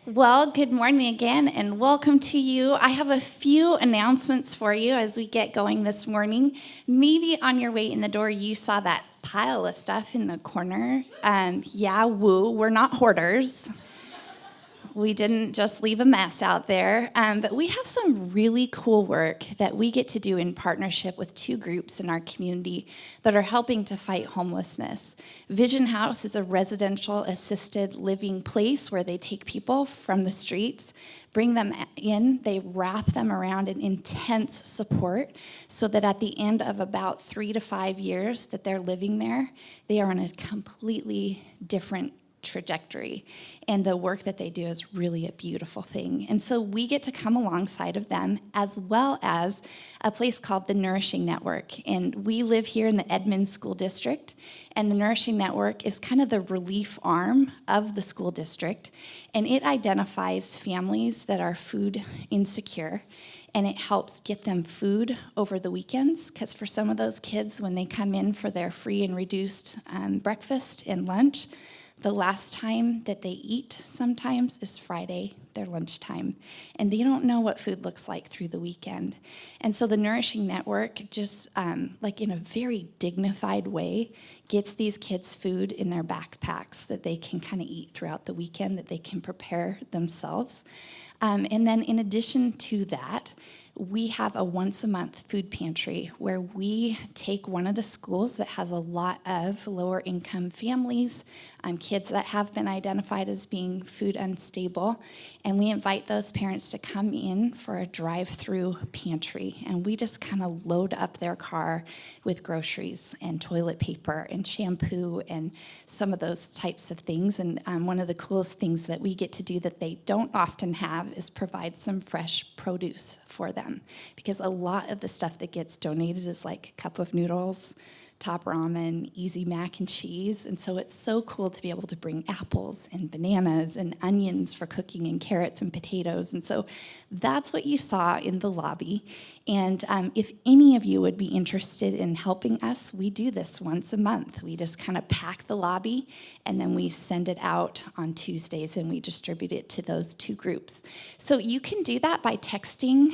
Well, good morning again, and welcome to you. I have a few announcements for you as we get going this morning. Maybe on your way in the door, you saw that pile of stuff in the corner. We're not hoarders. We didn't just leave a mess out there, but we have some really cool work that we get to do in partnership with two groups in our community that are helping to fight homelessness. Vision House is a residential assisted living place where they take people from the streets, bring them in, they wrap them around in intense support so that at the end of about 3 to 5 years that they're living there, they are on a completely different trajectory, and the work that they do is really a beautiful thing. And so we get to come alongside of them, as well as a place called the Nourishing Network. And we live here in the Edmonds School District, and the Nourishing Network is kind of the relief arm of the school district, and it identifies families that are food insecure, and it helps get them food over the weekends, because for some of those kids, when they come in for their free and reduced breakfast and lunch, the last time that they eat sometimes is Friday, their lunchtime, and they don't know what food looks like through the weekend. And so the Nourishing Network just, in a very dignified way, gets these kids food in their backpacks that they can kind of eat throughout the weekend, that they can prepare themselves. And then in addition to that, we have a once-a-month food pantry where we take one of the schools that has a lot of lower-income families, kids that have been identified as being food unstable, and we invite those parents to come in for a drive-through pantry, and we just kind of load up their car with groceries and toilet paper and shampoo and some of those types of things. And one of the coolest things that we get to do that they don't often have is provide some fresh produce for them, because a lot of the stuff that gets donated is like a cup of noodles, top ramen, easy mac and cheese, and so it's so cool to be able to bring apples and bananas and onions for cooking and carrots and potatoes, and so that's what you saw in the lobby. And if any of you would be interested in helping us, we do this once a month. We just kind of pack the lobby, and then we send it out on Tuesdays, and we distribute it to those two groups. So you can do that by texting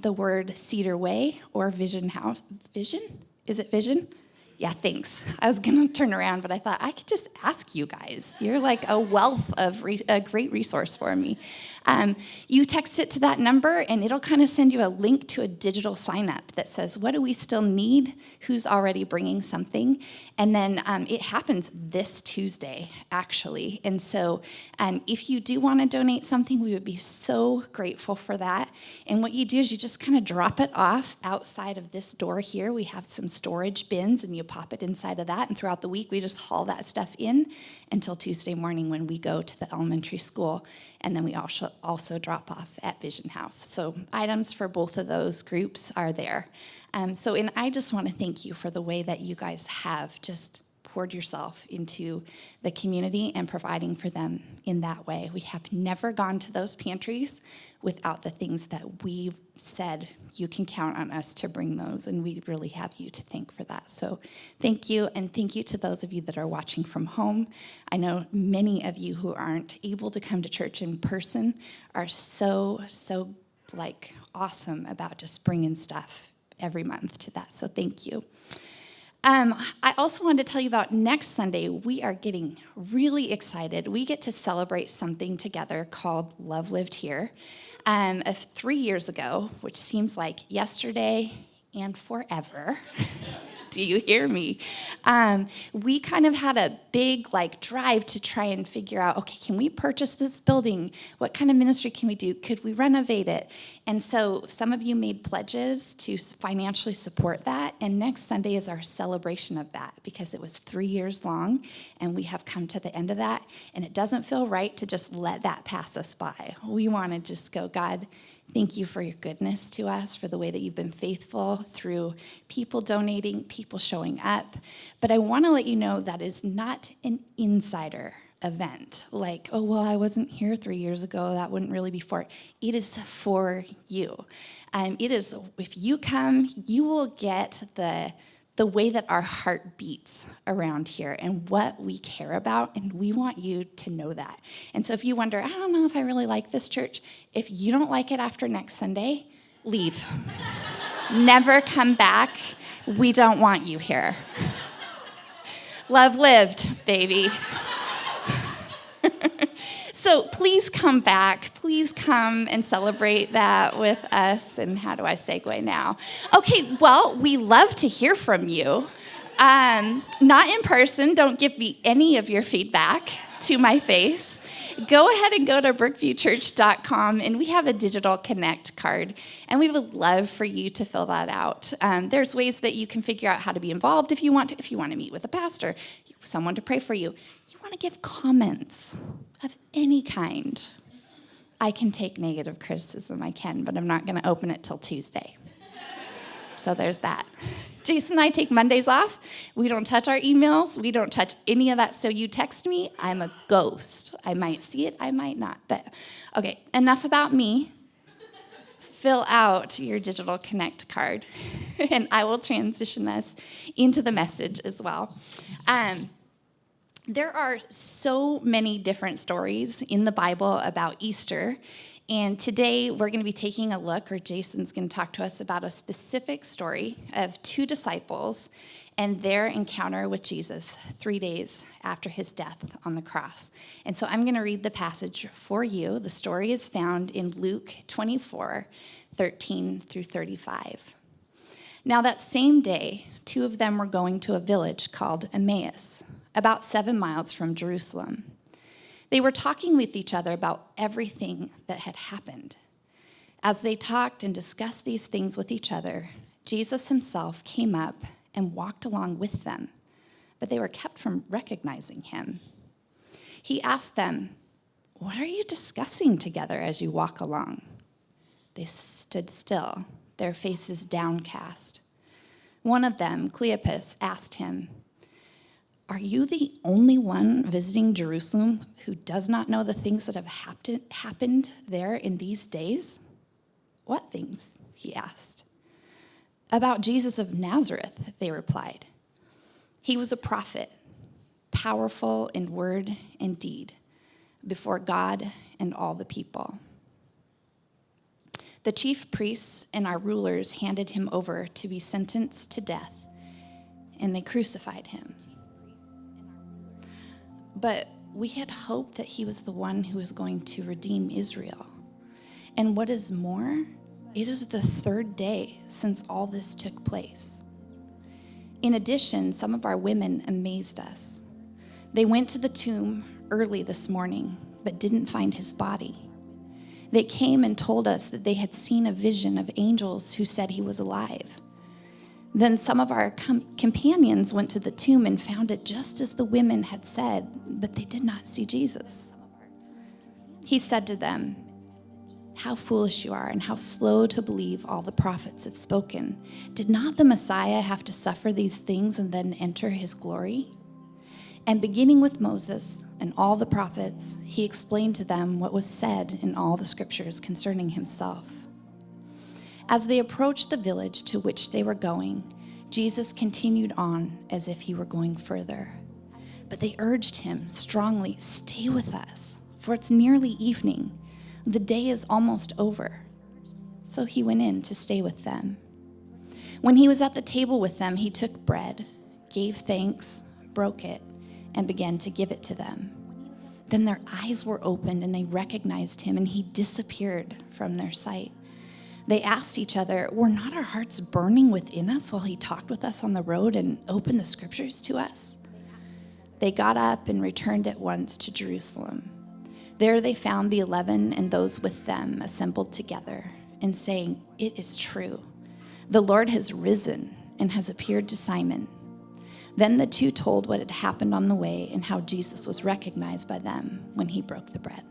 the word Cedar Way or Vision House. Vision? Is it Vision? Yeah, thanks. I was going to turn around, but I thought I could just ask you guys. You're like a wealth of a great resource for me. You text it to that number, and it'll kind of send you a link to a digital sign-up that says, what do we still need? Who's already bringing something? And then it happens this Tuesday, actually. And so if you do want to donate something, we would be so grateful for that. And what you do is you just kind of drop it off outside of this door here. We have some storage bins, and you pop it inside of that, and throughout the week we just haul that stuff in until Tuesday morning when we go to the elementary school, and then we also drop off at Vision House. So items for both of those groups are there. And I just want to thank you for the way that you guys have just poured yourself into the community and providing for them in that way. We have never gone to those pantries without the things that we've said, you can count on us to bring those, and we really have you to thank for that. So thank you, and thank you to those of you that are watching from home. I know many of you who aren't able to come to church in person are so awesome about just bringing stuff every month to that, so thank you. I also wanted to tell you about next Sunday. We are getting really excited. We get to celebrate something together called Love Lived Here. 3 years ago, which seems like yesterday and forever. Do you hear me? We kind of had a big drive to try and figure out, okay, can we purchase this building? What kind of ministry can we do? Could we renovate it? And so some of you made pledges to financially support that, and next Sunday is our celebration of that, because it was 3 years long, and we have come to the end of that, and it doesn't feel right to just let that pass us by. We want to just go, God, thank you for your goodness to us, for the way that you've been faithful through people donating, people showing up. But I want to let you know that is not an insider event. Like, oh, well, I wasn't here 3 years ago. That wouldn't really be for it. It is for you. It is, if you come, you will get the the way that our heart beats around here and what we care about, and we want you to know that. And so if you wonder, I don't know if I really like this church, if you don't like it after next Sunday, leave. Never come back. We don't want you here. Love lived, baby. So please come back. Please come and celebrate that with us. And how do I segue now? Okay, well, we love to hear from you. Not in person. Don't give me any of your feedback to my face. Go ahead and go to brookviewchurch.com, and we have a digital connect card, and we would love for you to fill that out. There's ways that you can figure out how to be involved if you want to. If you want to meet with a pastor, someone to pray for you, you want to give comments of any kind. I can take negative criticism, I can, but I'm not going to open it till Tuesday. So there's that. Jason and I take Mondays off. We don't touch our emails. We don't touch any of that. So you text me, I'm a ghost. I might see it, I might not. But okay, enough about me. Fill out your digital connect card, and I will transition us into the message as well. There are so many different stories in the Bible about Easter, and today we're going to be taking a look, or Jason's going to talk to us about a specific story of two disciples and their encounter with Jesus 3 days after his death on the cross. And so I'm going to read the passage for you. The story is found in Luke 24:13 through 35. Now that same day, two of them were going to a village called Emmaus, about 7 miles from Jerusalem. They were talking with each other about everything that had happened. As they talked and discussed these things with each other, Jesus himself came up and walked along with them, but they were kept from recognizing him. He asked them, "What are you discussing together as you walk along?" They stood still, their faces downcast. One of them, Cleopas, asked him, "Are you the only one visiting Jerusalem who does not know the things that have happened there in these days?" "What things?" he asked. "About Jesus of Nazareth," they replied. "He was a prophet, powerful in word and deed, before God and all the people. The chief priests and our rulers handed him over to be sentenced to death, and they crucified him. But we had hoped that he was the one who was going to redeem Israel. And what is more, it is the third day since all this took place. In addition, some of our women amazed us. They went to the tomb early this morning, but didn't find his body. They came and told us that they had seen a vision of angels who said he was alive. Then some of our companions went to the tomb and found it just as the women had said, but they did not see Jesus." He said to them, "How foolish you are, and how slow to believe all the prophets have spoken. Did not the Messiah have to suffer these things and then enter his glory?" And beginning with Moses and all the prophets, he explained to them what was said in all the scriptures concerning himself. As they approached the village to which they were going, Jesus continued on as if he were going further. But they urged him strongly, "Stay with us, for it's nearly evening. The day is almost over." So he went in to stay with them. When he was at the table with them, he took bread, gave thanks, broke it, and began to give it to them. Then their eyes were opened and they recognized him, and he disappeared from their sight. They asked each other, "Were not our hearts burning within us while he talked with us on the road and opened the scriptures to us?" They got up and returned at once to Jerusalem. There they found the 11 and those with them assembled together and saying, "It is true. The Lord has risen and has appeared to Simon." Then the two told what had happened on the way and how Jesus was recognized by them when he broke the bread.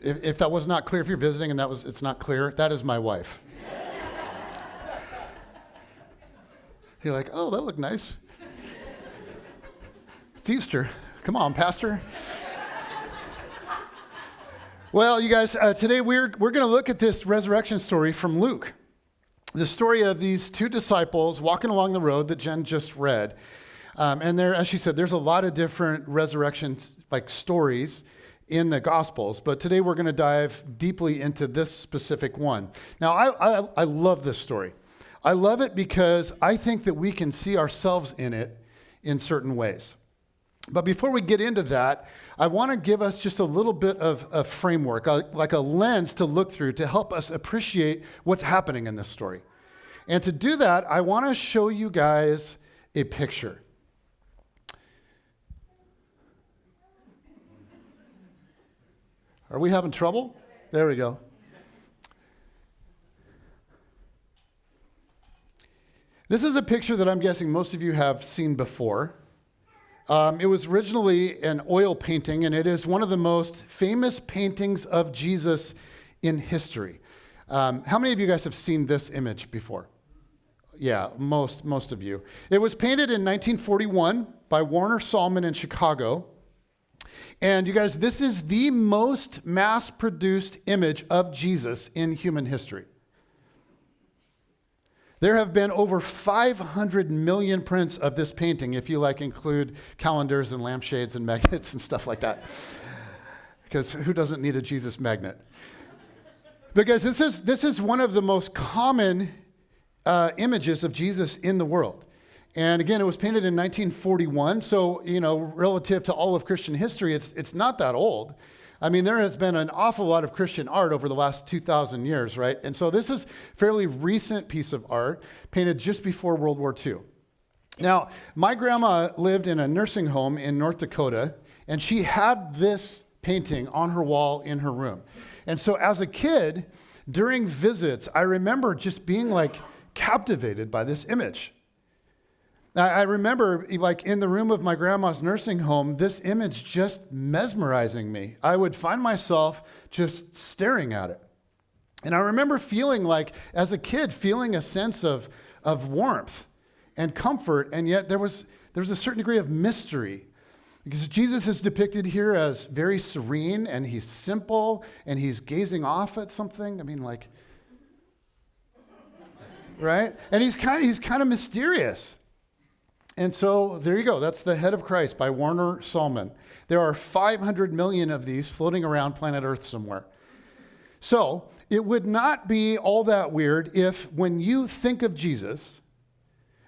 If that was not clear, if you're visiting and it's not clear, that is my wife. You're like, oh, that looked nice. It's Easter. Come on, Pastor. Well, you guys, today we're going to look at this resurrection story from Luke. The story of these two disciples walking along the road that Jen just read. And there, as she said, there's a lot of different resurrection stories in the Gospels. But today we're going to dive deeply into this specific one. Now, I love this story. I love it because I think that we can see ourselves in it in certain ways. But before we get into that, I want to give us just a little bit of a framework, like a lens to look through to help us appreciate what's happening in this story. And to do that, I want to show you guys a picture. Are we having trouble? There we go. This is a picture that I'm guessing most of you have seen before. It was originally an oil painting, and it is one of the most famous paintings of Jesus in history. How many of you guys have seen this image before? Yeah, most of you. It was painted in 1941 by Warner Sallman in Chicago. And you guys, this is the most mass-produced image of Jesus in human history. There have been over 500 million prints of this painting, if you include calendars and lampshades and magnets and stuff like that. Because who doesn't need a Jesus magnet? Because this is one of the most common images of Jesus in the world. And again, it was painted in 1941, so, relative to all of Christian history, it's not that old. I mean, there has been an awful lot of Christian art over the last 2,000 years, right? And so this is a fairly recent piece of art painted just before World War II. Now, my grandma lived in a nursing home in North Dakota, and she had this painting on her wall in her room. And so as a kid, during visits, I remember just being captivated by this image. I remember, in the room of my grandma's nursing home, this image just mesmerizing me. I would find myself just staring at it. And I remember feeling as a kid, feeling a sense of warmth and comfort, and yet there was a certain degree of mystery. Because Jesus is depicted here as very serene, and he's simple, and he's gazing off at something. I mean, right? And he's kind of mysterious. And so there you go. That's The Head of Christ by Warner Sallman. There are 500 million of these floating around planet Earth somewhere. So it would not be all that weird if when you think of Jesus,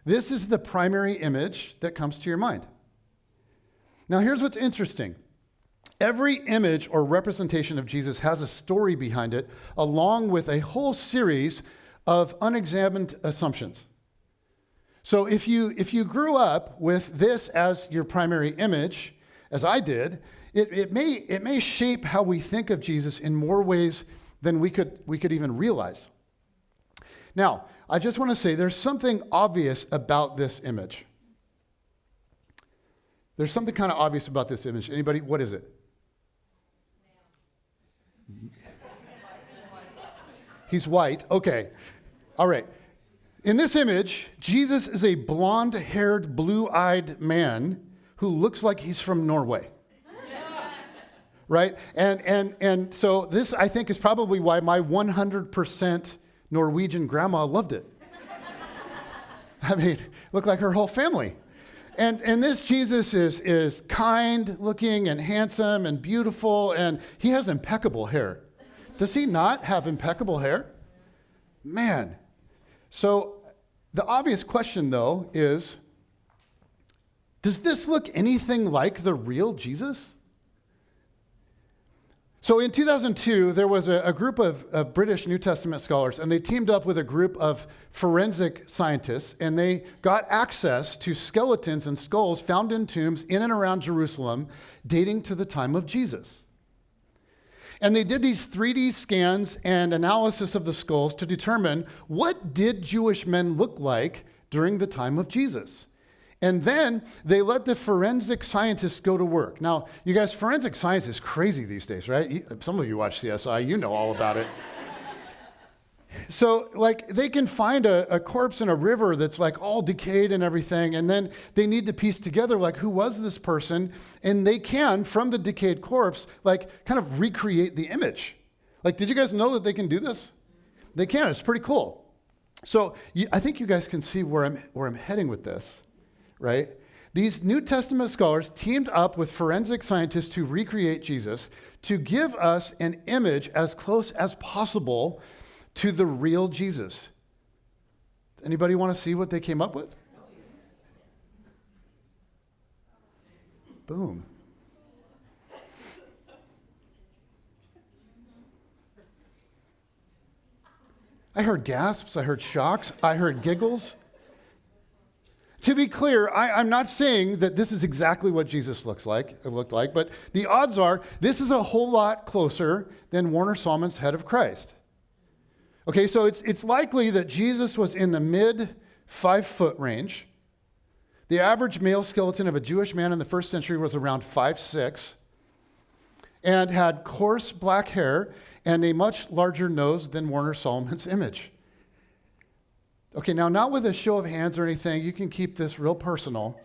this is the primary image that comes to your mind. Now here's what's interesting. Every image or representation of Jesus has a story behind it, along with a whole series of unexamined assumptions. So if you grew up with this as your primary image, as I did, it may shape how we think of Jesus in more ways than we could even realize. Now, I just want to say there's something obvious about this image. There's something kind of obvious about this image. Anybody? What is it? He's white. Okay. All right. In this image, Jesus is a blonde-haired, blue-eyed man who looks like he's from Norway. Right? And so this, I think, is probably why my 100% Norwegian grandma loved it. I mean, looked like her whole family. And this Jesus is kind-looking and handsome and beautiful, and he has impeccable hair. Does he not have impeccable hair? Man. So the obvious question, though, is, does this look anything like the real Jesus? So in 2002, there was a group of British New Testament scholars, and they teamed up with a group of forensic scientists, and they got access to skeletons and skulls found in tombs in and around Jerusalem dating to the time of Jesus. And they did these 3D scans and analysis of the skulls to determine what did Jewish men look like during the time of Jesus. And then they let the forensic scientists go to work. Now, you guys, forensic science is crazy these days, right? Some of you watch CSI, you know all about it. So, like, they can find a corpse in a river that's, like, all decayed and everything, and then they need to piece together, like, who was this person? And they can, from the decayed corpse, like, kind of recreate the image. Like, did you guys know that they can do this? They can. It's pretty cool. So, I think you guys can see where I'm heading with this, right? These New Testament scholars teamed up with forensic scientists to recreate Jesus, to give us an image as close as possible to the real Jesus. Anybody want to see what they came up with? Boom. I heard gasps, I heard shocks, I heard giggles. To be clear, I'm not saying that this is exactly what Jesus looked like, but the odds are this is a whole lot closer than Warner Sallman's head of Christ. Okay, so it's likely that Jesus was in the mid 5-foot range. The average male skeleton of a Jewish man in the first century was around 5'6", and had coarse black hair and a much larger nose than Warner Sallman's image. Okay, now not with a show of hands or anything, you can keep this real personal,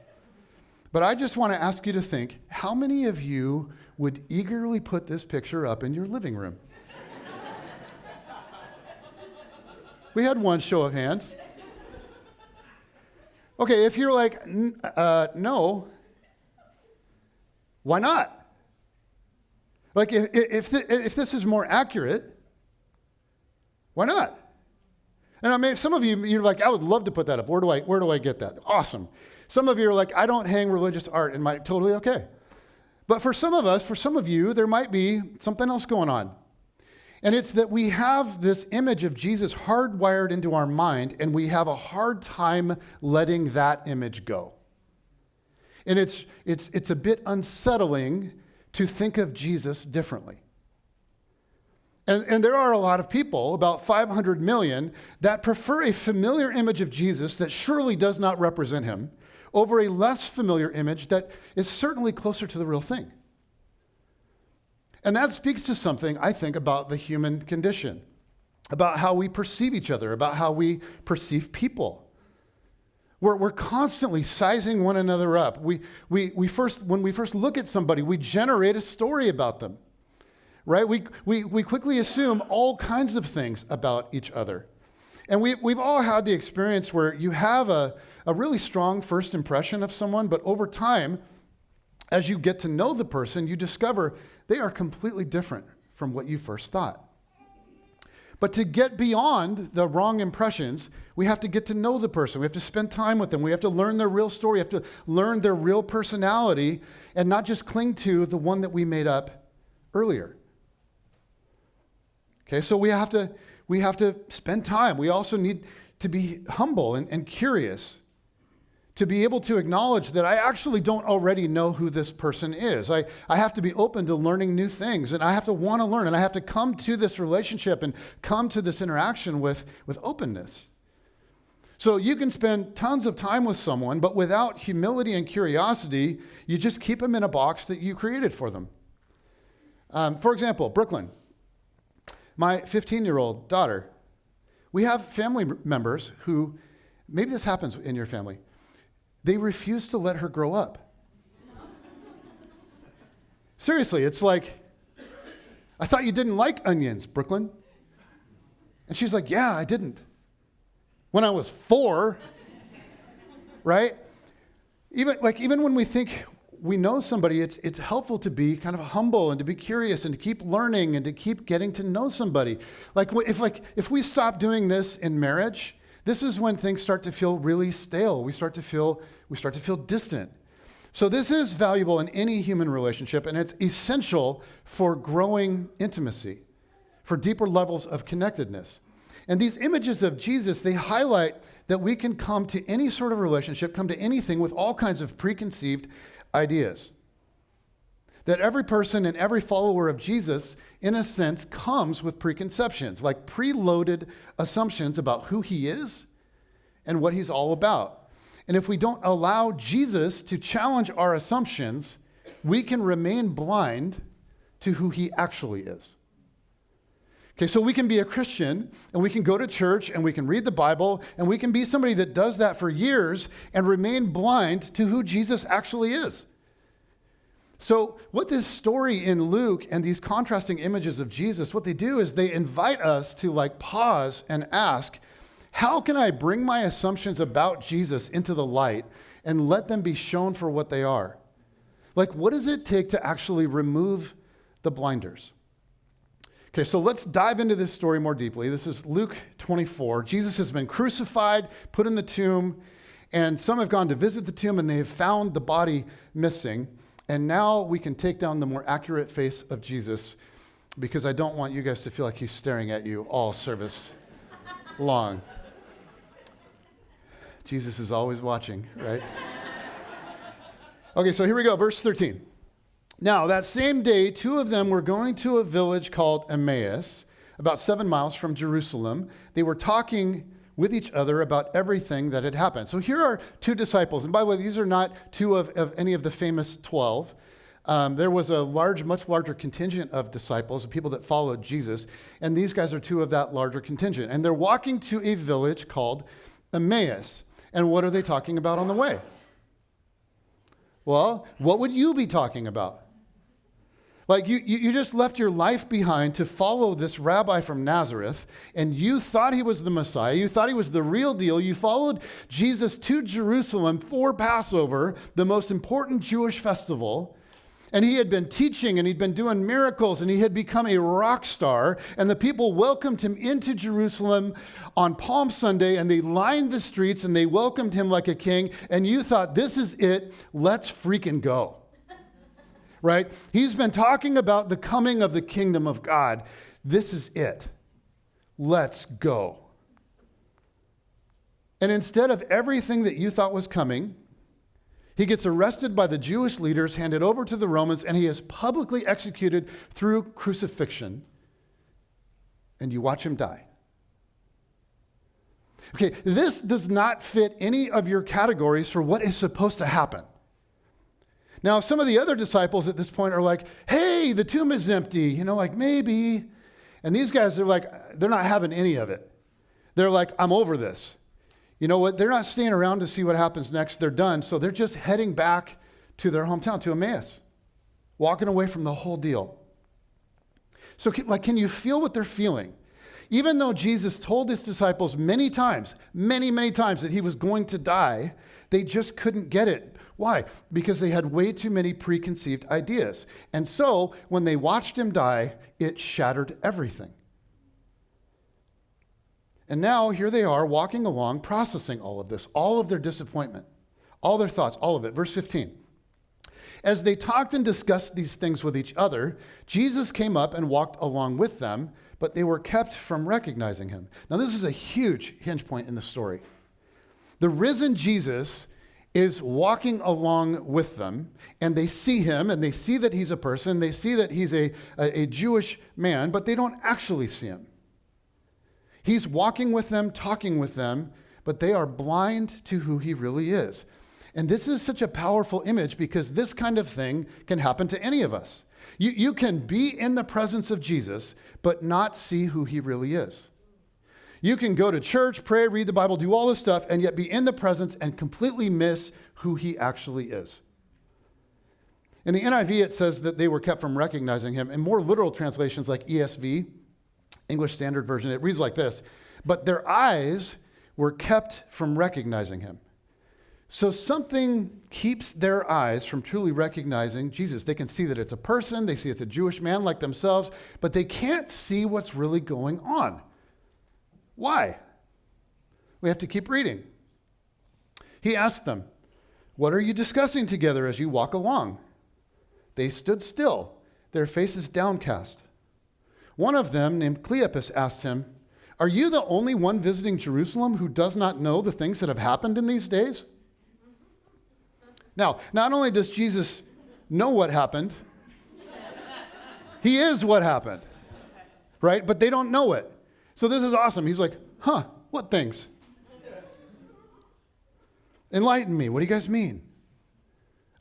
but I just want to ask you to think, how many of you would eagerly put this picture up in your living room? We had one show of hands. Okay, if you're like, no, why not? Like, if this is more accurate, why not? And I mean, some of you, you're like, I would love to put that up. Where do I get that? Awesome. Some of you are like, I don't hang religious art, and totally okay. But for some of you, there might be something else going on. And it's that we have this image of Jesus hardwired into our mind, and we have a hard time letting that image go. And it's a bit unsettling to think of Jesus differently. And there are a lot of people, about 500 million, that prefer a familiar image of Jesus that surely does not represent him over a less familiar image that is certainly closer to the real thing. And that speaks to something, I think, about the human condition, about how we perceive each other, about how we perceive people. We're constantly sizing one another up. When we first look at somebody, we generate a story about them, right? We quickly assume all kinds of things about each other. And we've all had the experience where you have a really strong first impression of someone, but over time, as you get to know the person, you discover they are completely different from what you first thought. But to get beyond the wrong impressions, we have to get to know the person. We have to spend time with them. We have to learn their real story. We have to learn their real personality and not just cling to the one that we made up earlier. Okay, so we have to spend time. We also need to be humble and curious, to be able to acknowledge that I actually don't already know who this person is. I have to be open to learning new things, and I have to want to learn, and I have to come to this relationship and come to this interaction with openness. So you can spend tons of time with someone, but without humility and curiosity, you just keep them in a box that you created for them. For example, Brooklyn, my 15-year-old daughter. We have family members who, maybe this happens in your family, they refuse to let her grow up. Seriously, it's like, I thought you didn't like onions, Brooklyn. And she's like, yeah, I didn't. When I was 4, right? Even when we think we know somebody, it's helpful to be kind of humble and to be curious and to keep learning and to keep getting to know somebody. If we stop doing this in marriage, this is when things start to feel really stale. We start to feel distant. So this is valuable in any human relationship, and it's essential for growing intimacy, for deeper levels of connectedness. And these images of Jesus, they highlight that we can come to any sort of relationship, come to anything with all kinds of preconceived ideas. That every person and every follower of Jesus, in a sense, comes with preconceptions, like preloaded assumptions about who he is and what he's all about. And if we don't allow Jesus to challenge our assumptions, we can remain blind to who he actually is. Okay, so we can be a Christian, and we can go to church, and we can read the Bible, and we can be somebody that does that for years and remain blind to who Jesus actually is. So what this story in Luke and these contrasting images of Jesus, what they do is they invite us to pause and ask, how can I bring my assumptions about Jesus into the light and let them be shown for what they are? What does it take to actually remove the blinders? Okay, so let's dive into this story more deeply. This is Luke 24. Jesus has been crucified, put in the tomb, and some have gone to visit the tomb and they have found the body missing. And now we can take down the more accurate face of Jesus, because I don't want you guys to feel like he's staring at you all service long. Jesus is always watching, right? Okay, so here we go, verse 13. Now, that same day, two of them were going to a village called Emmaus, about 7 miles from Jerusalem. They were talking with each other about everything that had happened. So here are two disciples. And by the way, these are not two of any of the famous 12. There was a much larger contingent of disciples, of people that followed Jesus. And these guys are two of that larger contingent. And they're walking to a village called Emmaus. And what are they talking about on the way? Well, what would you be talking about? You just left your life behind to follow this rabbi from Nazareth, and you thought he was the Messiah. You thought he was the real deal. You followed Jesus to Jerusalem for Passover, the most important Jewish festival, and he had been teaching, and he'd been doing miracles, and he had become a rock star, and the people welcomed him into Jerusalem on Palm Sunday, and they lined the streets, and they welcomed him like a king, and you thought, this is it, let's freaking go. Right? He's been talking about the coming of the kingdom of God. This is it. Let's go. And instead of everything that you thought was coming, he gets arrested by the Jewish leaders, handed over to the Romans, and he is publicly executed through crucifixion. And you watch him die. Okay, this does not fit any of your categories for what is supposed to happen. Now, some of the other disciples at this point are like, hey, the tomb is empty, maybe. And these guys are they're not having any of it. They're like, I'm over this. You know what? They're not staying around to see what happens next. They're done. So they're just heading back to their hometown, to Emmaus, walking away from the whole deal. So can you feel what they're feeling? Even though Jesus told his disciples many times, many times that he was going to die, they just couldn't get it. Why? Because they had way too many preconceived ideas. And so when they watched him die, it shattered everything. And now here they are walking along, processing all of this, all of their disappointment, all their thoughts, all of it. Verse 15. As they talked and discussed these things with each other, Jesus came up and walked along with them, but they were kept from recognizing him. Now this is a huge hinge point in the story. The risen Jesus is walking along with them, and they see him, and they see that he's a person, they see that he's a Jewish man, but they don't actually see him. He's walking with them, talking with them, but they are blind to who he really is. And this is such a powerful image because this kind of thing can happen to any of us. You can be in the presence of Jesus, but not see who he really is. You can go to church, pray, read the Bible, do all this stuff, and yet be in the presence and completely miss who he actually is. In the NIV, it says that they were kept from recognizing him. In more literal translations like ESV, English Standard Version, it reads like this: but their eyes were kept from recognizing him. So something keeps their eyes from truly recognizing Jesus. They can see that it's a person, they see it's a Jewish man like themselves, but they can't see what's really going on. Why? We have to keep reading. He asked them, what are you discussing together as you walk along? They stood still, their faces downcast. One of them, named Cleopas, asked him, are you the only one visiting Jerusalem who does not know the things that have happened in these days? Now, not only does Jesus know what happened, he is what happened, right? But they don't know it. So this is awesome. He's like, what things? Enlighten me. What do you guys mean?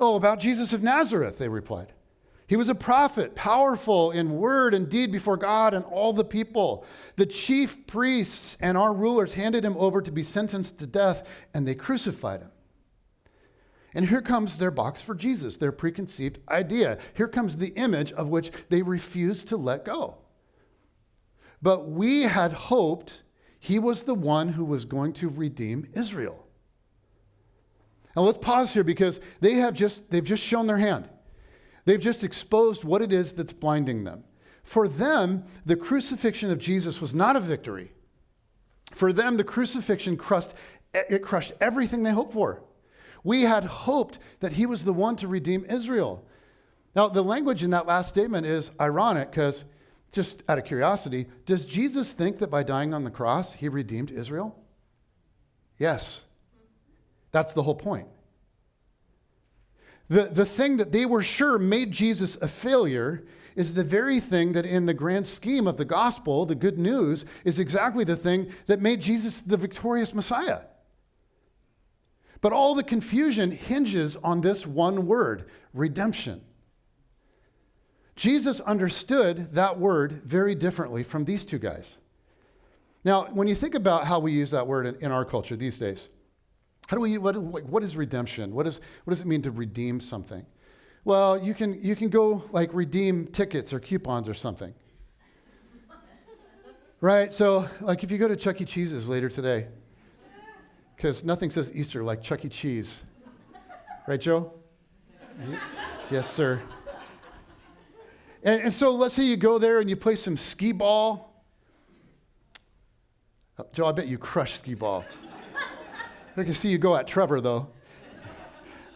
Oh, about Jesus of Nazareth, they replied. He was a prophet, powerful in word and deed before God and all the people. The chief priests and our rulers handed him over to be sentenced to death, and they crucified him. And here comes their box for Jesus, their preconceived idea. Here comes the image of which they refuse to let go. But we had hoped he was the one who was going to redeem Israel. Now let's pause here because they've just shown their hand. They've just exposed what it is that's blinding them. For them, the crucifixion of Jesus was not a victory. For them, the crucifixion crushed everything they hoped for. We had hoped that he was the one to redeem Israel. Now, the language in that last statement is ironic because, just out of curiosity, does Jesus think that by dying on the cross, he redeemed Israel? Yes. That's the whole point. The thing that they were sure made Jesus a failure is the very thing that in the grand scheme of the gospel, the good news, is exactly the thing that made Jesus the victorious Messiah. But all the confusion hinges on this one word, redemption. Jesus understood that word very differently from these two guys. Now, when you think about how we use that word in our culture these days, what is redemption? What does it mean to redeem something? Well, you can go like redeem tickets or coupons or something. Right? So like if you go to Chuck E. Cheese's later today, because nothing says Easter like Chuck E. Cheese. Right, Joe? Yes, sir. And so let's say you go there and you play some skee ball. Joe, I bet you crush skee ball. I can see you go at Trevor, though.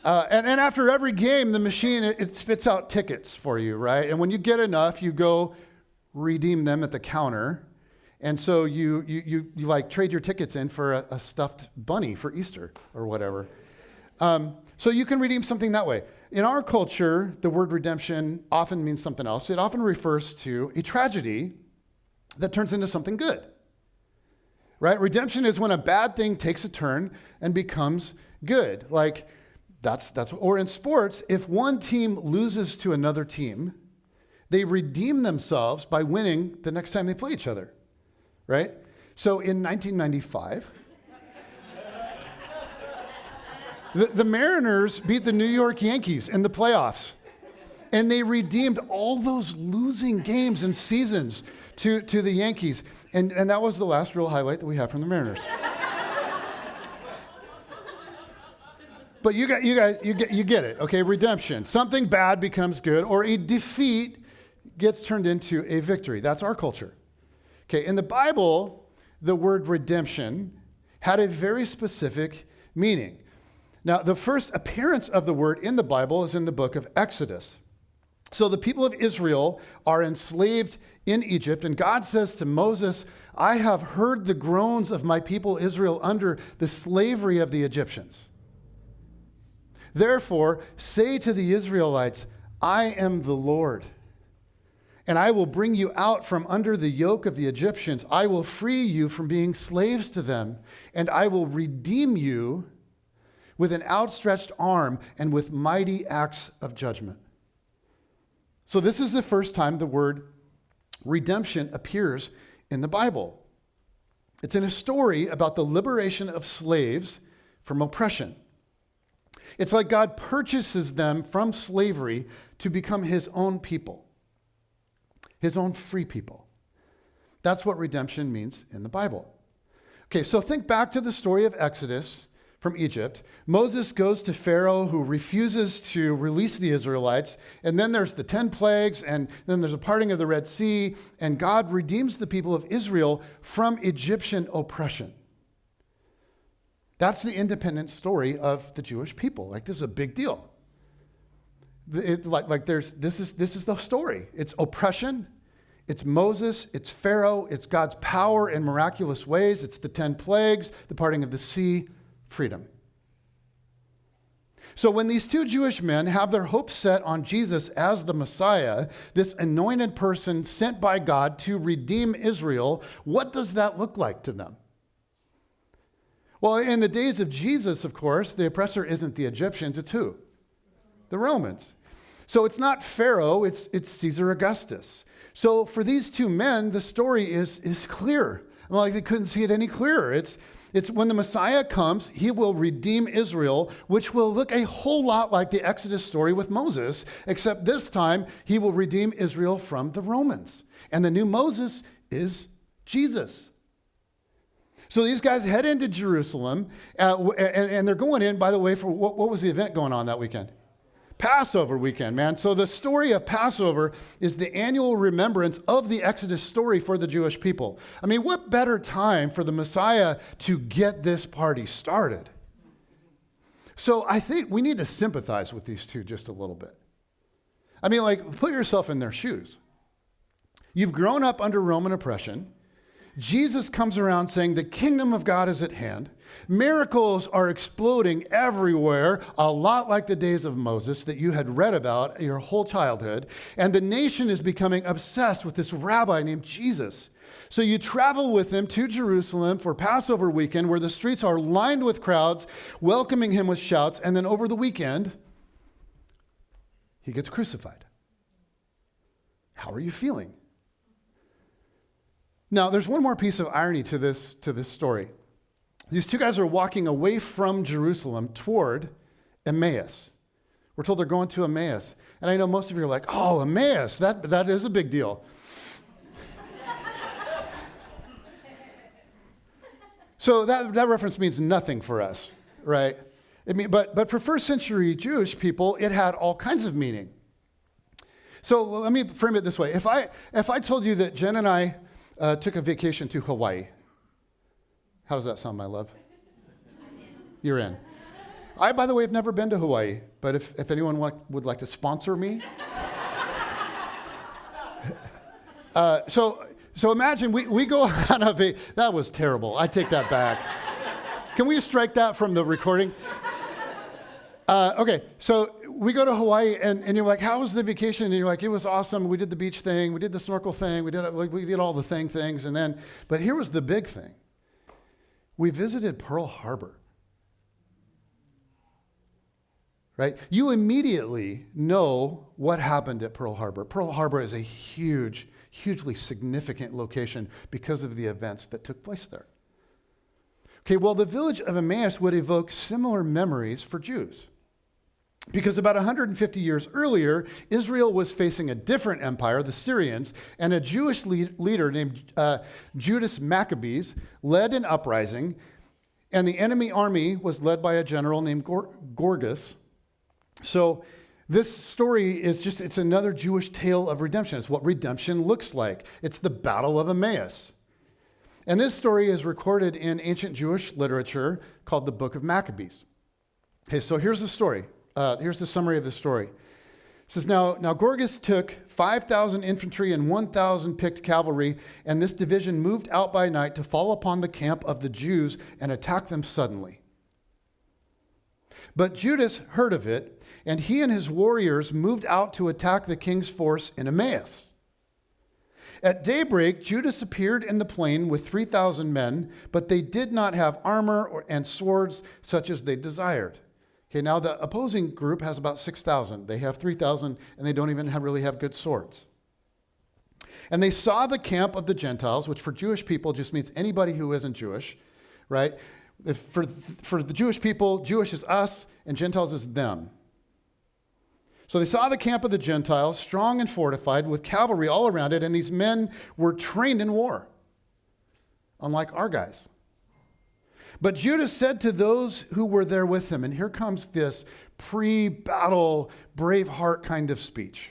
And after every game, the machine, it spits out tickets for you, right? And when you get enough, you go redeem them at the counter. And so you like trade your tickets in for a stuffed bunny for Easter or whatever. So you can redeem something that way. In our culture, the word redemption often means something else. It often refers to a tragedy that turns into something good. Right? Redemption is when a bad thing takes a turn and becomes good. Like that's or in sports, if one team loses to another team, they redeem themselves by winning the next time they play each other. Right? So in 1995, the Mariners beat the New York Yankees in the playoffs. And they redeemed all those losing games and seasons to the Yankees. And that was the last real highlight that we have from the Mariners. But you get it, okay? Redemption. Something bad becomes good, or a defeat gets turned into a victory. That's our culture. Okay, in the Bible, the word redemption had a very specific meaning. Now, the first appearance of the word in the Bible is in the book of Exodus. So the people of Israel are enslaved in Egypt, and God says to Moses, I have heard the groans of my people Israel under the slavery of the Egyptians. Therefore, say to the Israelites, I am the Lord, and I will bring you out from under the yoke of the Egyptians. I will free you from being slaves to them, and I will redeem you with an outstretched arm and with mighty acts of judgment. So this is the first time the word redemption appears in the Bible. It's in a story about the liberation of slaves from oppression. It's like God purchases them from slavery to become his own people, his own free people. That's what redemption means in the Bible. Okay, so think back to the story of Exodus from Egypt. Moses goes to Pharaoh, who refuses to release the Israelites, and then there's the 10 plagues, and then there's a parting of the Red Sea, and God redeems the people of Israel from Egyptian oppression. That's the independent story of the Jewish people. Like, this is a big deal. This is the story. It's oppression, it's Moses, it's Pharaoh, it's God's power in miraculous ways, it's the 10 plagues, the parting of the sea, freedom. So when these two Jewish men have their hopes set on Jesus as the Messiah, this anointed person sent by God to redeem Israel, what does that look like to them? Well, in the days of Jesus, of course, the oppressor isn't the Egyptians, it's who? The Romans. So it's not Pharaoh, it's Caesar Augustus. So for these two men, the story is clear. Like they couldn't see it any clearer. It's when the Messiah comes, he will redeem Israel, which will look a whole lot like the Exodus story with Moses, except this time he will redeem Israel from the Romans. And the new Moses is Jesus. So these guys head into Jerusalem, and they're going in, by the way, for what was the event going on that weekend? Passover weekend, man. So the story of Passover is the annual remembrance of the Exodus story for the Jewish people. I mean, what better time for the Messiah to get this party started? So I think we need to sympathize with these two just a little bit. I mean, like, put yourself in their shoes. You've grown up under Roman oppression. Jesus comes around saying the kingdom of God is at hand. Miracles are exploding everywhere, a lot like the days of Moses that you had read about your whole childhood. And the nation is becoming obsessed with this rabbi named Jesus. So you travel with him to Jerusalem for Passover weekend, where the streets are lined with crowds, welcoming him with shouts. And then over the weekend, he gets crucified. How are you feeling? Now, there's one more piece of irony to this story. These two guys are walking away from Jerusalem toward Emmaus. We're told they're going to Emmaus. And I know most of you are like, oh, Emmaus, that is a big deal. So that reference means nothing for us, right? But for first century Jewish people, it had all kinds of meaning. So let me frame it this way. If I told you that Jen and I took a vacation to Hawaii, how does that sound, my love? You're in. I, by the way, have never been to Hawaii, but if anyone would like to sponsor me. So imagine we go on a vacation. That was terrible. I take that back. Can we strike that from the recording? Okay, so we go to Hawaii, and you're like, how was the vacation? And you're like, it was awesome. We did the beach thing. We did the snorkel thing. We did all the things. But here was the big thing. We visited Pearl Harbor. Right? You immediately know what happened at Pearl Harbor. Pearl Harbor is a hugely significant location because of the events that took place there. Okay, well, the village of Emmaus would evoke similar memories for Jews. Because about 150 years earlier, Israel was facing a different empire, the Syrians, and a Jewish leader named Judas Maccabees led an uprising, and the enemy army was led by a general named Gorgas. So this story it's another Jewish tale of redemption. It's what redemption looks like. It's the Battle of Emmaus. And this story is recorded in ancient Jewish literature called the Book of Maccabees. Okay, so here's the story. Here's the summary of the story. It says, Now Gorgas took 5,000 infantry and 1,000 picked cavalry, and this division moved out by night to fall upon the camp of the Jews and attack them suddenly. But Judas heard of it, and he and his warriors moved out to attack the king's force in Emmaus. At daybreak, Judas appeared in the plain with 3,000 men, but they did not have armor and swords such as they desired. Okay, now the opposing group has about 6,000. They have 3,000, and they don't even really have good swords. And they saw the camp of the Gentiles, which for Jewish people just means anybody who isn't Jewish, right? For the Jewish people, Jewish is us, and Gentiles is them. So they saw the camp of the Gentiles, strong and fortified, with cavalry all around it, and these men were trained in war, unlike our guys. But Judas said to those who were there with him, and here comes this pre-battle, Braveheart kind of speech.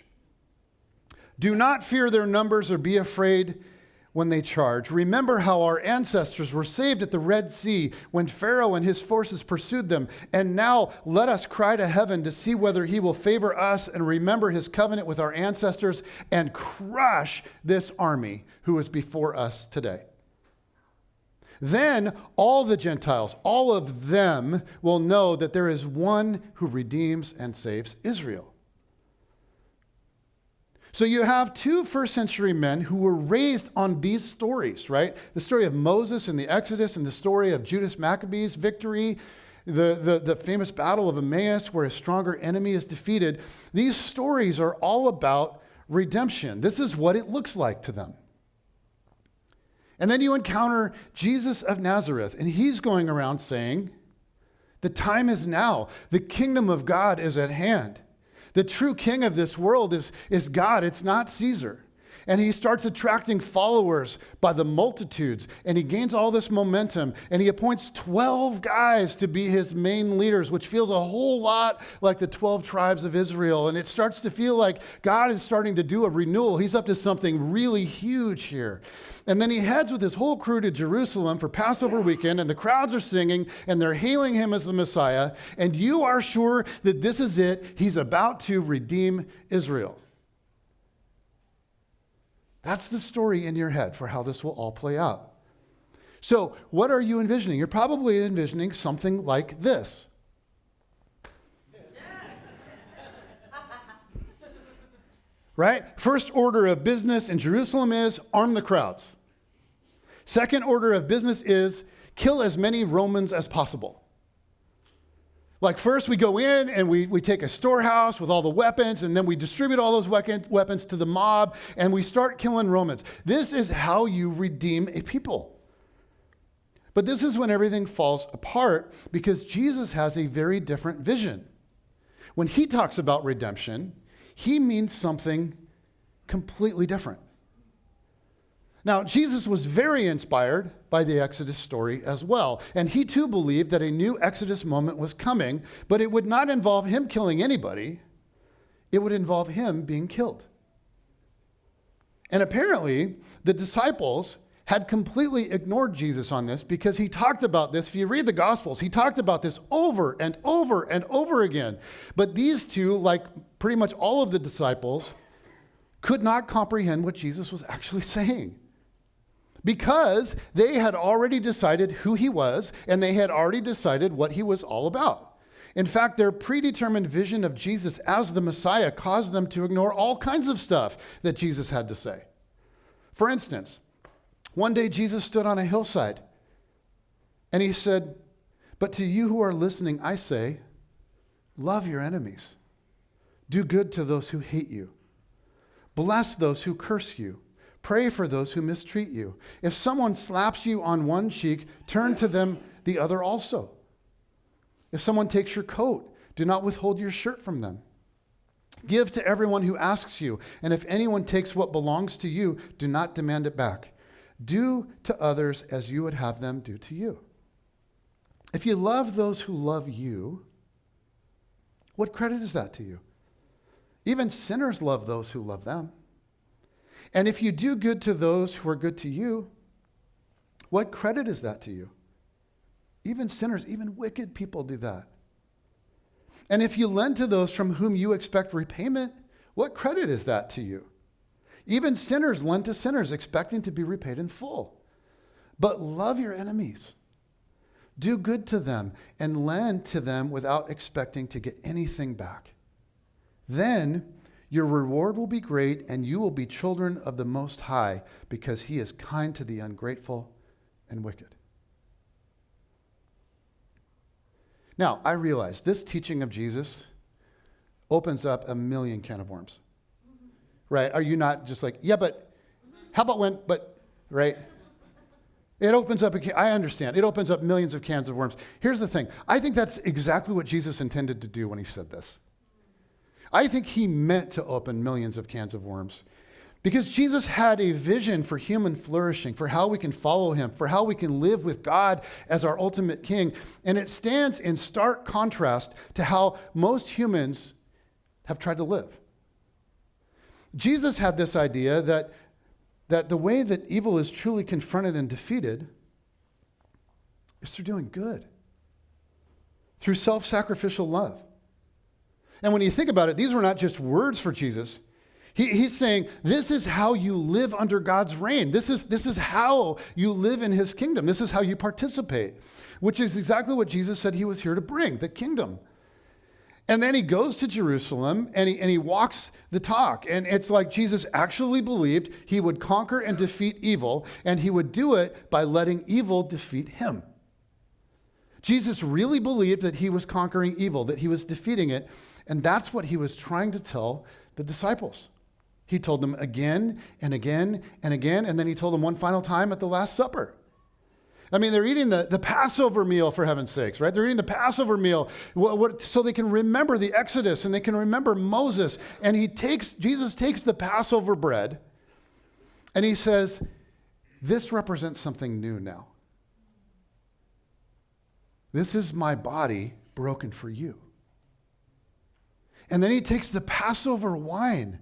Do not fear their numbers or be afraid when they charge. Remember how our ancestors were saved at the Red Sea when Pharaoh and his forces pursued them. And now let us cry to heaven to see whether he will favor us and remember his covenant with our ancestors and crush this army who is before us today. Then all the Gentiles, all of them, will know that there is one who redeems and saves Israel. So you have two first century men who were raised on these stories, right? The story of Moses and the Exodus and the story of Judas Maccabee's victory, the famous battle of Emmaus where a stronger enemy is defeated. These stories are all about redemption. This is what it looks like to them. And then you encounter Jesus of Nazareth, and he's going around saying, the time is now. The kingdom of God is at hand. The true king of this world is God. It's not Caesar. And he starts attracting followers by the multitudes, and he gains all this momentum, and he appoints 12 guys to be his main leaders, which feels a whole lot like the 12 tribes of Israel. And it starts to feel like God is starting to do a renewal. He's up to something really huge here. And then he heads with his whole crew to Jerusalem for Passover weekend, and the crowds are singing, and they're hailing him as the Messiah, and you are sure that this is it. He's about to redeem Israel. That's the story in your head for how this will all play out. So what are you envisioning? You're probably envisioning something like this. Right? First order of business in Jerusalem is arm the crowds. Second order of business is kill as many Romans as possible. Like first we go in and we take a storehouse with all the weapons, and then we distribute all those weapons to the mob, and we start killing Romans. This is how you redeem a people. But this is when everything falls apart, because Jesus has a very different vision. When he talks about redemption, he means something completely different. Now, Jesus was very inspired by the Exodus story as well, and he too believed that a new Exodus moment was coming, but it would not involve him killing anybody. It would involve him being killed. And apparently, the disciples had completely ignored Jesus on this, because he talked about this. If you read the Gospels, he talked about this over and over and over again. But these two, like pretty much all of the disciples, could not comprehend what Jesus was actually saying, because they had already decided who he was, and they had already decided what he was all about. In fact, their predetermined vision of Jesus as the Messiah caused them to ignore all kinds of stuff that Jesus had to say. For instance, one day Jesus stood on a hillside, and he said, "But to you who are listening, I say, love your enemies. Do good to those who hate you. Bless those who curse you. Pray for those who mistreat you. If someone slaps you on one cheek, turn to them the other also. If someone takes your coat, do not withhold your shirt from them. Give to everyone who asks you, and if anyone takes what belongs to you, do not demand it back. Do to others as you would have them do to you. If you love those who love you, what credit is that to you? Even sinners love those who love them. And if you do good to those who are good to you, what credit is that to you? Even sinners, even wicked people do that. And if you lend to those from whom you expect repayment, what credit is that to you? Even sinners lend to sinners, expecting to be repaid in full. But love your enemies. Do good to them and lend to them without expecting to get anything back. Then your reward will be great, and you will be children of the Most High, because he is kind to the ungrateful and wicked." Now, I realize this teaching of Jesus opens up a million can of worms. Right? Are you not just like, yeah, but how about when, but, right? It opens up, I understand, it opens up millions of cans of worms. Here's the thing. I think that's exactly what Jesus intended to do when he said this. I think he meant to open millions of cans of worms, because Jesus had a vision for human flourishing, for how we can follow him, for how we can live with God as our ultimate king. And it stands in stark contrast to how most humans have tried to live. Jesus had this idea that the way that evil is truly confronted and defeated is through doing good, through self-sacrificial love. And when you think about it, these were not just words for Jesus. He's saying, this is how you live under God's reign. This is how you live in his kingdom. This is how you participate, which is exactly what Jesus said he was here to bring, the kingdom. And then he goes to Jerusalem and he walks the talk. And it's like Jesus actually believed he would conquer and defeat evil, and he would do it by letting evil defeat him. Jesus really believed that he was conquering evil, that he was defeating it. And that's what he was trying to tell the disciples. He told them again and again and again, and then he told them one final time at the Last Supper. I mean, they're eating the Passover meal, for heaven's sakes, right? They're eating the Passover meal so they can remember the Exodus and they can remember Moses. And Jesus takes the Passover bread and he says, this represents something new now. This is my body broken for you. And then he takes the Passover wine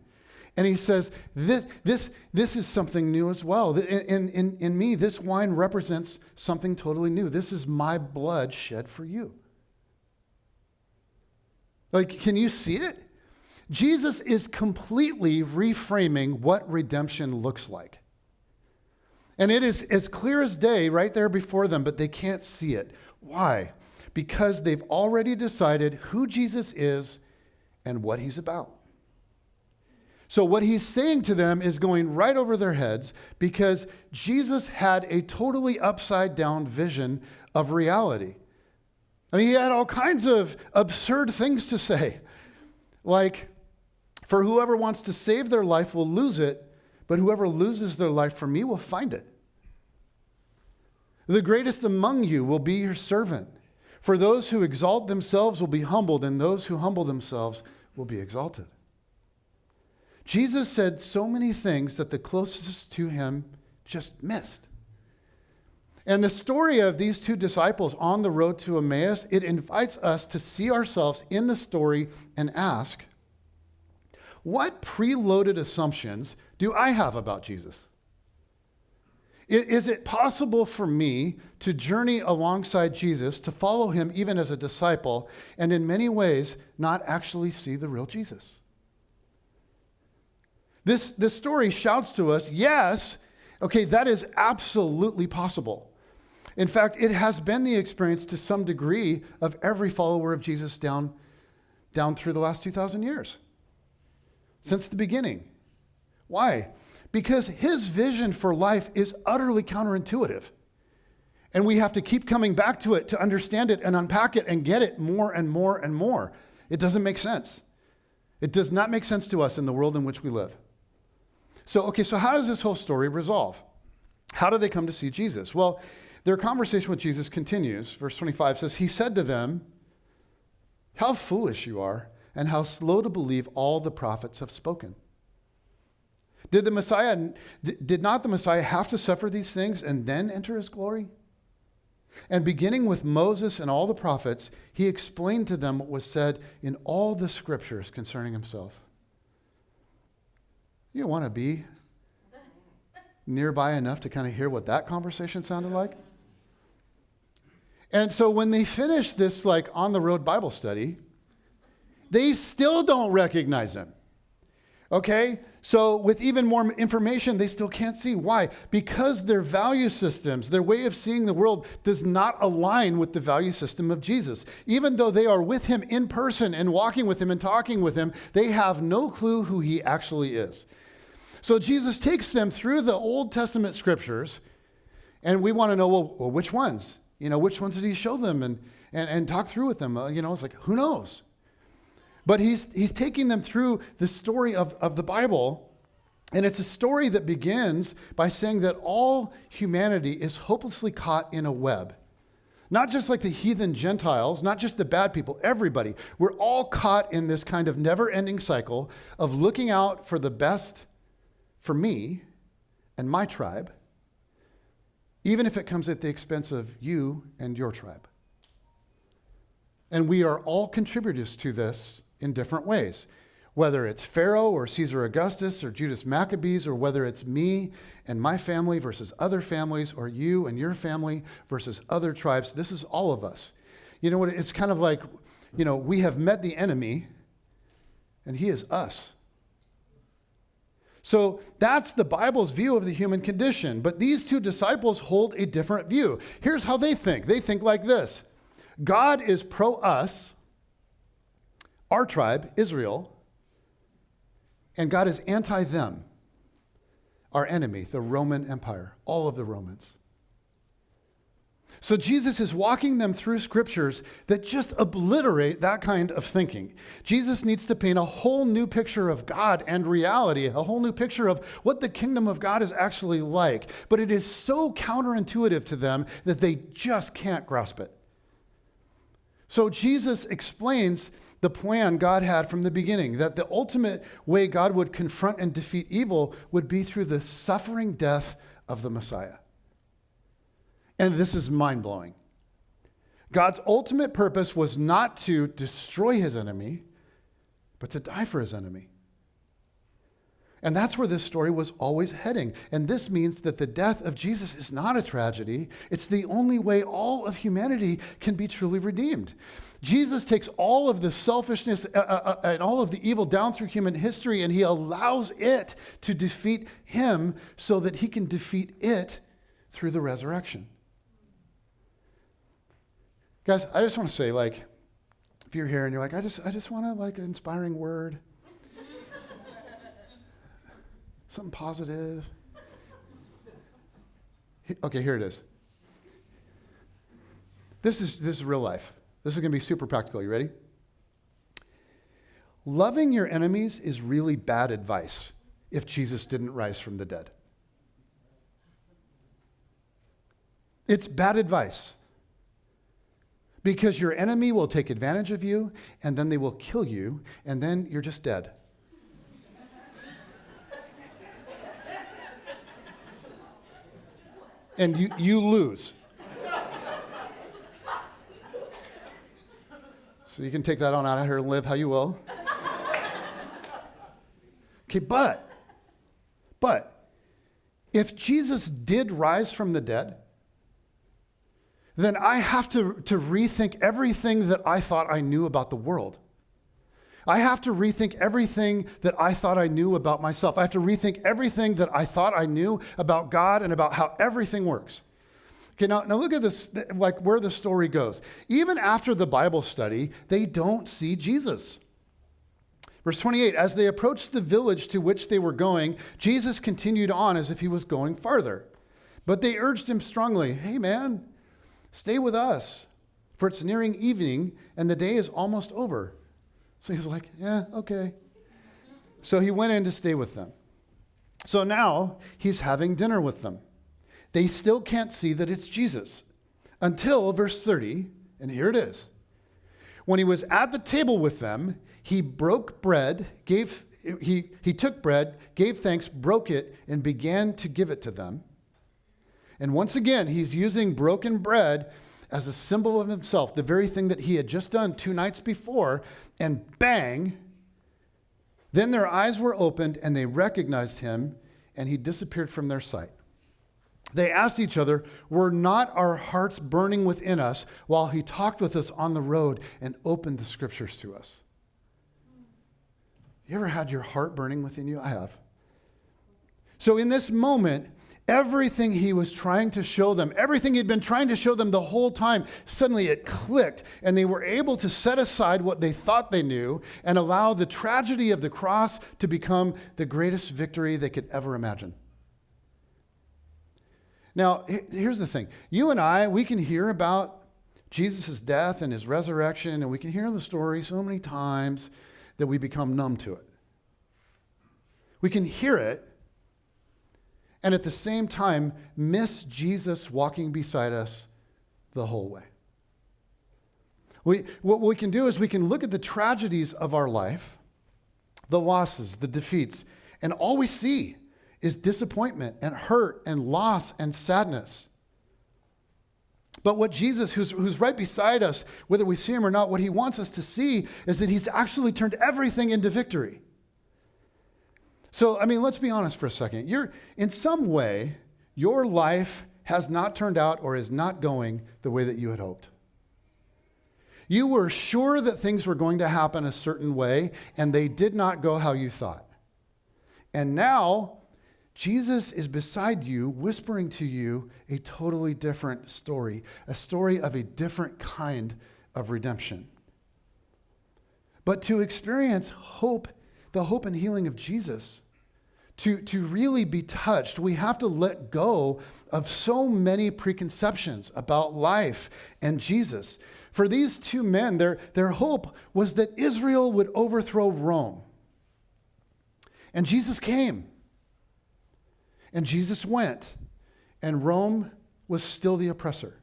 and he says, this is something new as well. In me, this wine represents something totally new. This is my blood shed for you. Like, can you see it? Jesus is completely reframing what redemption looks like. And it is as clear as day right there before them, but they can't see it. Why? Because they've already decided who Jesus is and what he's about. So what he's saying to them is going right over their heads because Jesus had a totally upside down vision of reality. I mean, he had all kinds of absurd things to say. Like, for whoever wants to save their life will lose it, but whoever loses their life for me will find it. The greatest among you will be your servant. For those who exalt themselves will be humbled, and those who humble themselves will be exalted. Jesus said so many things that the closest to him just missed. And the story of these two disciples on the road to Emmaus, it invites us to see ourselves in the story and ask, what preloaded assumptions do I have about Jesus? Is it possible for me to journey alongside Jesus, to follow him even as a disciple, and in many ways not actually see the real Jesus? This story shouts to us, yes, okay, that is absolutely possible. In fact, it has been the experience to some degree of every follower of Jesus down through the last 2,000 years, since the beginning. Why? Because his vision for life is utterly counterintuitive. And we have to keep coming back to it to understand it and unpack it and get it more and more and more. It doesn't make sense. It does not make sense to us in the world in which we live. So how does this whole story resolve? How do they come to see Jesus? Well, their conversation with Jesus continues. Verse 25 says, he said to them, how foolish you are, and how slow to believe all the prophets have spoken. Did not the Messiah have to suffer these things and then enter his glory? And beginning with Moses and all the prophets, he explained to them what was said in all the scriptures concerning himself. You want to be nearby enough to kind of hear what that conversation sounded like? And so when they finish this like on the road Bible study, they still don't recognize him. Okay? So with even more information, they still can't see. Why? Because their value systems, their way of seeing the world does not align with the value system of Jesus. Even though they are with him in person and walking with him and talking with him, they have no clue who he actually is. So Jesus takes them through the Old Testament scriptures, and we want to know, well, which ones? Which ones did he show them and talk through with them? It's like, who knows? But he's taking them through the story of the Bible, and it's a story that begins by saying that all humanity is hopelessly caught in a web. Not just like the heathen Gentiles, not just the bad people, everybody. We're all caught in this kind of never-ending cycle of looking out for the best for me and my tribe, even if it comes at the expense of you and your tribe. And we are all contributors to this in different ways, whether it's Pharaoh or Caesar Augustus or Judas Maccabees, or whether it's me and my family versus other families, or you and your family versus other tribes. This is all of us. You know what? It's kind of like, we have met the enemy and he is us. So that's the Bible's view of the human condition. But these two disciples hold a different view. Here's how they think. They think like this: God is pro us, our tribe, Israel, and God is anti them, our enemy, the Roman Empire, all of the Romans. So Jesus is walking them through scriptures that just obliterate that kind of thinking. Jesus needs to paint a whole new picture of God and reality, a whole new picture of what the kingdom of God is actually like. But it is so counterintuitive to them that they just can't grasp it. So Jesus explains the plan God had from the beginning, that the ultimate way God would confront and defeat evil would be through the suffering death of the Messiah. And this is mind-blowing. God's ultimate purpose was not to destroy his enemy, but to die for his enemy. And that's where this story was always heading. And this means that the death of Jesus is not a tragedy. It's the only way all of humanity can be truly redeemed. Jesus takes all of the selfishness and all of the evil down through human history, and he allows it to defeat him so that he can defeat it through the resurrection. Guys, I just want to say, if you're here and you're like, I just want an inspiring word, something positive. Okay, here it is. This is real life. This is going to be super practical. You ready? Loving your enemies is really bad advice if Jesus didn't rise from the dead. It's bad advice. Because your enemy will take advantage of you, and then they will kill you, and then you're just dead. And you lose. So you can take that on out of here and live how you will. Okay, but if Jesus did rise from the dead, then I have to rethink everything that I thought I knew about the world. I have to rethink everything that I thought I knew about myself. I have to rethink everything that I thought I knew about God and about how everything works. Okay, now look at this, where the story goes. Even after the Bible study, they don't see Jesus. Verse 28, as they approached the village to which they were going, Jesus continued on as if he was going farther. But they urged him strongly, hey man, stay with us, for it's nearing evening and the day is almost over. So he's like, yeah, okay. So he went in to stay with them. So now he's having dinner with them. They still can't see that it's Jesus until verse 30, and here it is. When he was at the table with them, he broke bread, he took bread, gave thanks, broke it, and began to give it to them. And once again, he's using broken bread as a symbol of himself, the very thing that he had just done 2 nights before, and bang, then their eyes were opened and they recognized him, and he disappeared from their sight. They asked each other, were not our hearts burning within us while he talked with us on the road and opened the scriptures to us? You ever had your heart burning within you? I have. So in this moment, everything he was trying to show them, everything he'd been trying to show them the whole time, suddenly it clicked, and they were able to set aside what they thought they knew and allow the tragedy of the cross to become the greatest victory they could ever imagine. Now, here's the thing. You and I, we can hear about Jesus' death and his resurrection, and we can hear the story so many times that we become numb to it. We can hear it, and at the same time, miss Jesus walking beside us the whole way. What we can do is we can look at the tragedies of our life, the losses, the defeats, and all we see is disappointment and hurt and loss and sadness. But what Jesus, who's right beside us, whether we see him or not, what he wants us to see is that he's actually turned everything into victory. So, let's be honest for a second. In some way, your life has not turned out or is not going the way that you had hoped. You were sure that things were going to happen a certain way, and they did not go how you thought. And now, Jesus is beside you, whispering to you a totally different story, a story of a different kind of redemption. But to experience hope, the hope and healing of Jesus, to really be touched, we have to let go of so many preconceptions about life and Jesus. For these two men, their hope was that Israel would overthrow Rome. And Jesus came. And Jesus went. And Rome was still the oppressor.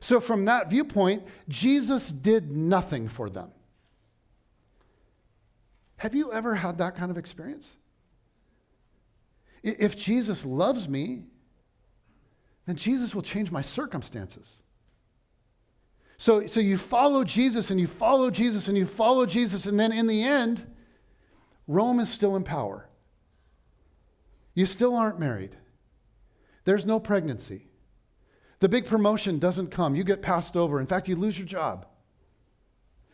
So from that viewpoint, Jesus did nothing for them. Have you ever had that kind of experience? If Jesus loves me, then Jesus will change my circumstances. So you follow Jesus and you follow Jesus and you follow Jesus, and then in the end, Rome is still in power. You still aren't married. There's no pregnancy. The big promotion doesn't come. You get passed over. In fact, you lose your job.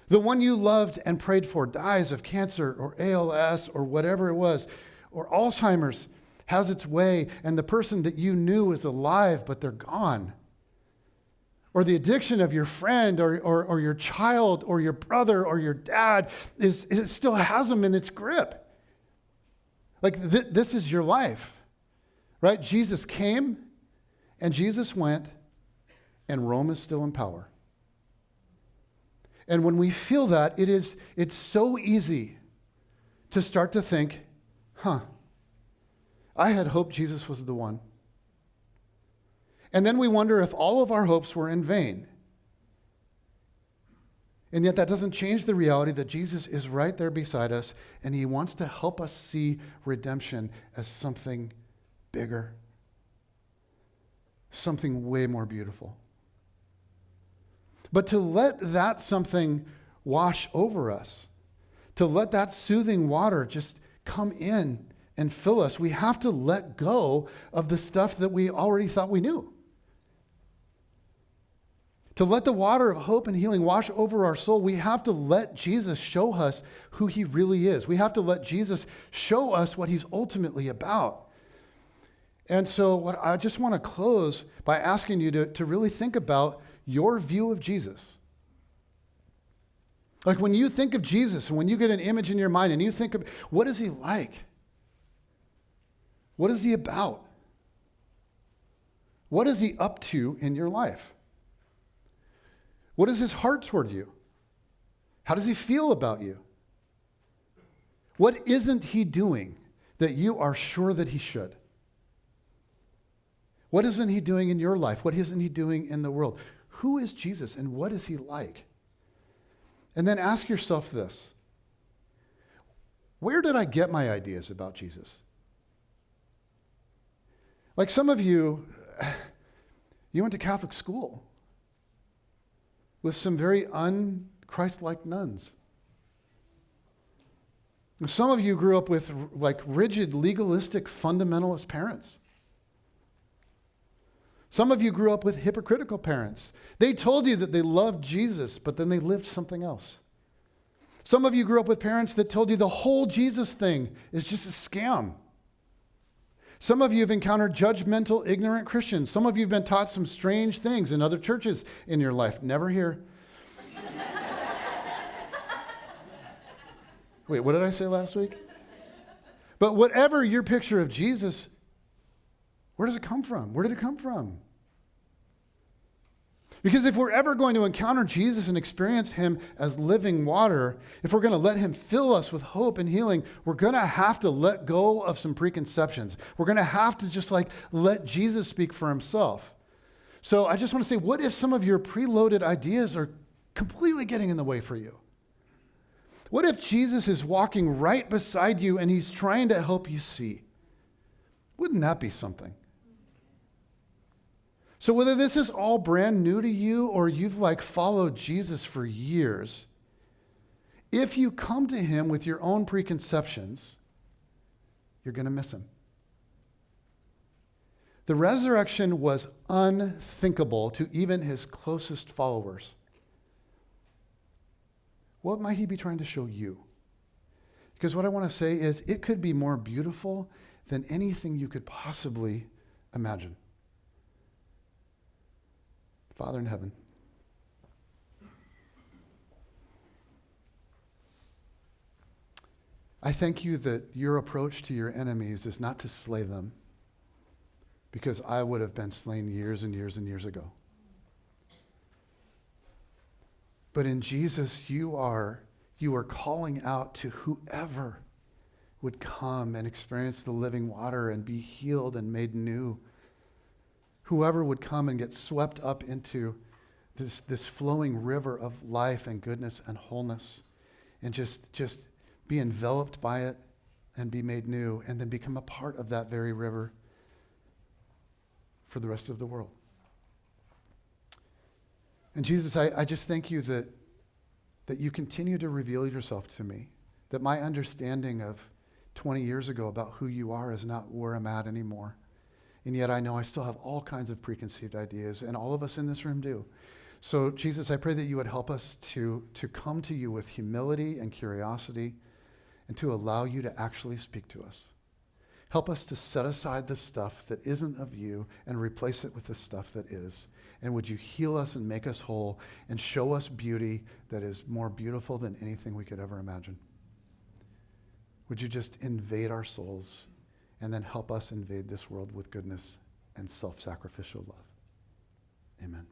The one you loved and prayed for dies of cancer or ALS or whatever it was, or Alzheimer's has its way, and the person that you knew is alive, but they're gone. Or the addiction of your friend or your child or your brother or your dad it still has them in its grip. Like this is your life, right? Jesus came and Jesus went, and Rome is still in power. And when we feel that, it's so easy to start to think, I had hoped Jesus was the one. And then we wonder if all of our hopes were in vain. And yet that doesn't change the reality that Jesus is right there beside us, and he wants to help us see redemption as something bigger, something way more beautiful. But to let that something wash over us, to let that soothing water just come in and fill us, we have to let go of the stuff that we already thought we knew. To let the water of hope and healing wash over our soul, we have to let Jesus show us who he really is. We have to let Jesus show us what he's ultimately about. And so I just want to close by asking you to really think about your view of Jesus. Like when you think of Jesus and when you get an image in your mind and you think of, what is he like? What is he about? What is he up to in your life? What is his heart toward you? How does he feel about you? What isn't he doing that you are sure that he should? What isn't he doing in your life? What isn't he doing in the world? Who is Jesus and what is he like? And then ask yourself this: where did I get my ideas about Jesus? Like some of you, you went to Catholic school with some very un-Christ-like nuns. And some of you grew up with like rigid, legalistic, fundamentalist parents. Some of you grew up with hypocritical parents. They told you that they loved Jesus, but then they lived something else. Some of you grew up with parents that told you the whole Jesus thing is just a scam. Some of you have encountered judgmental, ignorant Christians. Some of you have been taught some strange things in other churches in your life. Never here. Wait, what did I say last week? But whatever your picture of Jesus, where does it come from? Where did it come from? Because if we're ever going to encounter Jesus and experience him as living water, if we're going to let him fill us with hope and healing, we're going to have to let go of some preconceptions. We're going to have to just let Jesus speak for himself. So I just want to say, what if some of your preloaded ideas are completely getting in the way for you? What if Jesus is walking right beside you and he's trying to help you see? Wouldn't that be something? So whether this is all brand new to you or you've followed Jesus for years, if you come to him with your own preconceptions, you're going to miss him. The resurrection was unthinkable to even his closest followers. What might he be trying to show you? Because what I want to say is it could be more beautiful than anything you could possibly imagine. Father in heaven, I thank you that your approach to your enemies is not to slay them, because I would have been slain years and years and years ago. But in Jesus, you are calling out to whoever would come and experience the living water and be healed and made new. Whoever would come and get swept up into this flowing river of life and goodness and wholeness, and just be enveloped by it and be made new, and then become a part of that very river for the rest of the world. And Jesus, I just thank you that you continue to reveal yourself to me, that my understanding of 20 years ago about who you are is not where I'm at anymore. And yet I know I still have all kinds of preconceived ideas, and all of us in this room do. So Jesus, I pray that you would help us to come to you with humility and curiosity, and to allow you to actually speak to us. Help us to set aside the stuff that isn't of you and replace it with the stuff that is. And would you heal us and make us whole and show us beauty that is more beautiful than anything we could ever imagine? Would you just invade our souls and then help us invade this world with goodness and self-sacrificial love? Amen.